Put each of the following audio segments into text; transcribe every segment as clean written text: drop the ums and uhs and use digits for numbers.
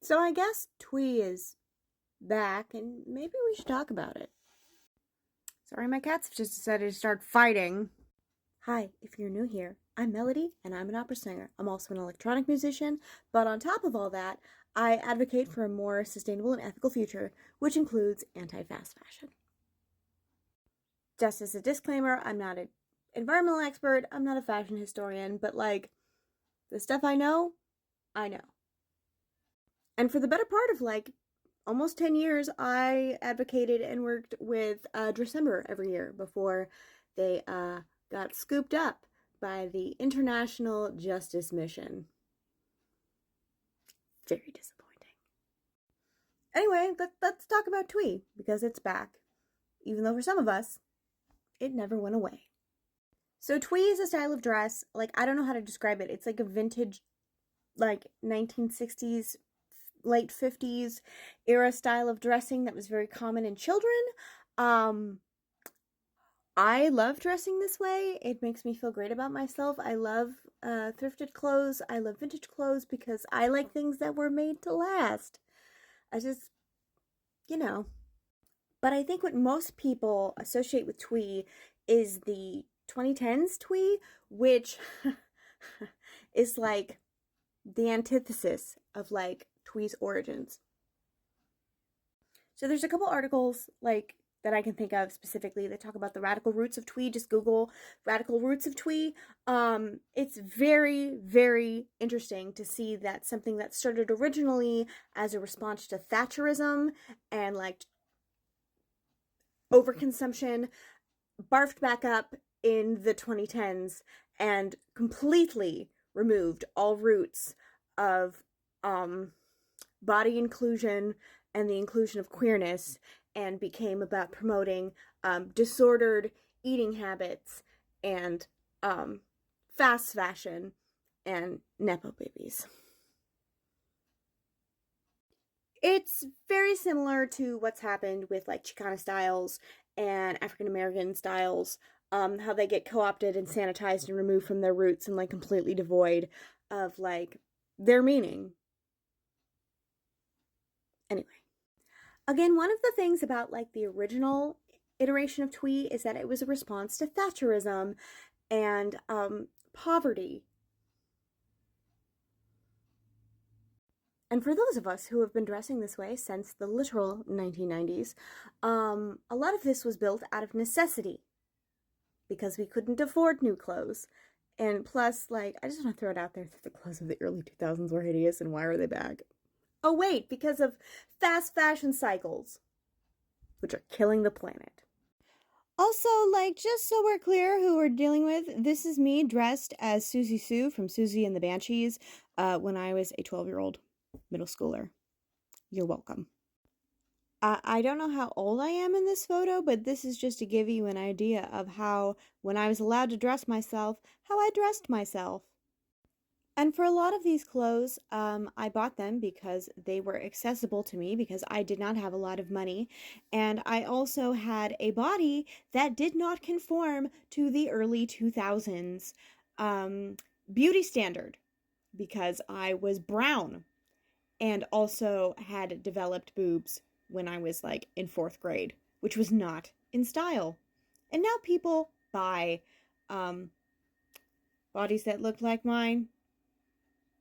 So I guess Tweeeeee is back, and maybe we should talk about it. Sorry, my cats have just decided to start fighting. Hi, if you're new here, I'm Melody, and I'm an opera singer. I'm also an electronic musician, but on top of all that, I advocate for a more sustainable and ethical future, which includes anti-fast fashion. Just as a disclaimer, I'm not an environmental expert, I'm not a fashion historian, but like, the stuff I know, I know. And for the better part of like almost 10 years, I advocated and worked with December every year before they got scooped up by the International Justice Mission. Very disappointing. Anyway, let's talk about Tweeeeee, because it's back. Even though for some of us, it never went away. So Tweeeeee is a style of dress, like, I don't know how to describe it. It's like a vintage, like, 1960s, late 50s era style of dressing that was very common in children. I love dressing this way. It makes me feel great about myself. I love thrifted clothes. I love vintage clothes because I like things that were made to last. I just, you know. But I think what most people associate with Tweeeeee is the 2010s Tweeeeee, which is like the antithesis of like Tweeeee's origins. So there's a couple articles like that I can think of specifically that talk about the radical roots of Tweeeeee. Just Google radical roots of Tweeeeee. It's very, very interesting to see that something that started originally as a response to Thatcherism and like overconsumption barfed back up in the 2010s and completely removed all roots of body inclusion and the inclusion of queerness, and became about promoting disordered eating habits and fast fashion and Nepo babies. It's very similar to what's happened with like Chicana styles and African American styles, how they get co-opted and sanitized and removed from their roots and like completely devoid of like their meaning. Anyway. Again, one of the things about like the original iteration of Tweeeeee is that it was a response to Thatcherism and poverty. And for those of us who have been dressing this way since the literal 1990s, a lot of this was built out of necessity because we couldn't afford new clothes. And plus, like, I just want to throw it out there that the clothes of the early 2000s were hideous, and why are they back? Oh wait, because of fast fashion cycles, which are killing the planet. Also, like, just so we're clear who we're dealing with, this is me dressed as Susie Sue from Susie and the Banshees when I was a 12-year-old middle schooler. You're welcome. I don't know how old I am in this photo, but this is just to give you an idea of how, when I was allowed to dress myself, how I dressed myself. And for a lot of these clothes, I bought them because they were accessible to me because I did not have a lot of money. And I also had a body that did not conform to the early 2000s beauty standard because I was brown and also had developed boobs when I was like in 4th grade, which was not in style. And now people buy bodies that look like mine.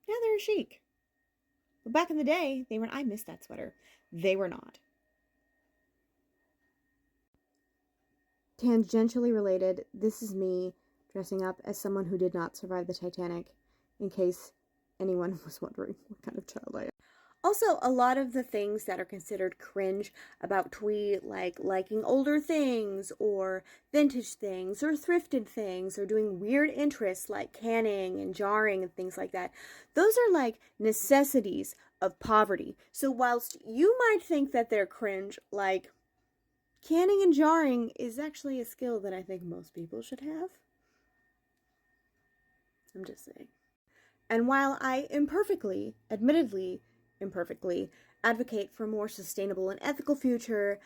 Yeah, they're chic. But back in the day, they were. I miss that sweater. They were not. Tangentially related, this is me dressing up as someone who did not survive the Titanic, in case anyone was wondering what kind of child I am. Also, a lot of the things that are considered cringe about Tweeeeee, like liking older things, or vintage things, or thrifted things, or doing weird interests like canning and jarring and things like that, those are like necessities of poverty. So whilst you might think that they're cringe, like, canning and jarring is actually a skill that I think most people should have. I'm just saying. And while I admittedly imperfectly, advocate for a more sustainable and ethical future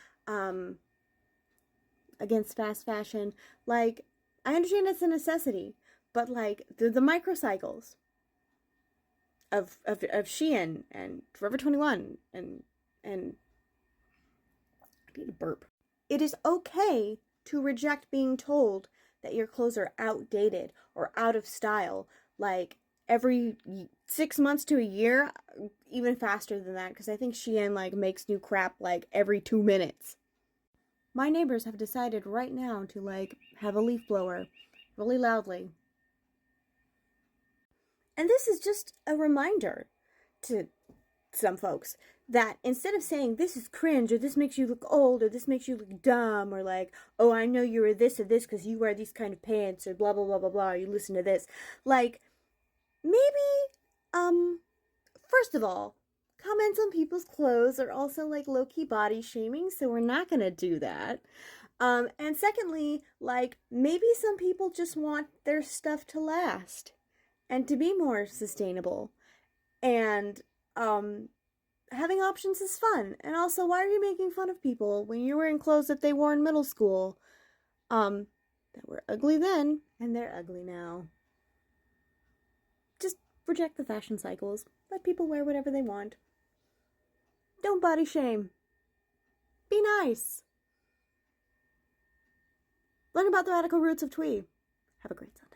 against fast fashion, like, I understand it's a necessity, but like the microcycles. of Shein and Forever 21 and I need a burp. It is okay to reject being told that your clothes are outdated or out of style, like every 6 months to a year, even faster than that, because I think Shein like makes new crap like every 2 minutes. My neighbors have decided right now to like have a leaf blower really loudly. And this is just a reminder to some folks that instead of saying this is cringe or this makes you look old or this makes you look dumb or like, oh, I know you were this or this because you wear these kind of pants or blah blah blah blah blah or you listen to this, like maybe first of all, comments on people's clothes are also like low-key body shaming, so we're not gonna do that. And secondly, like maybe some people just want their stuff to last and to be more sustainable. And having options is fun. And also, why are you making fun of people when you're wearing clothes that they wore in middle school? That were ugly then, and they're ugly now. Just reject the fashion cycles. Let people wear whatever they want. Don't body shame. Be nice. Learn about the radical roots of Tweeeeee. Have a great time.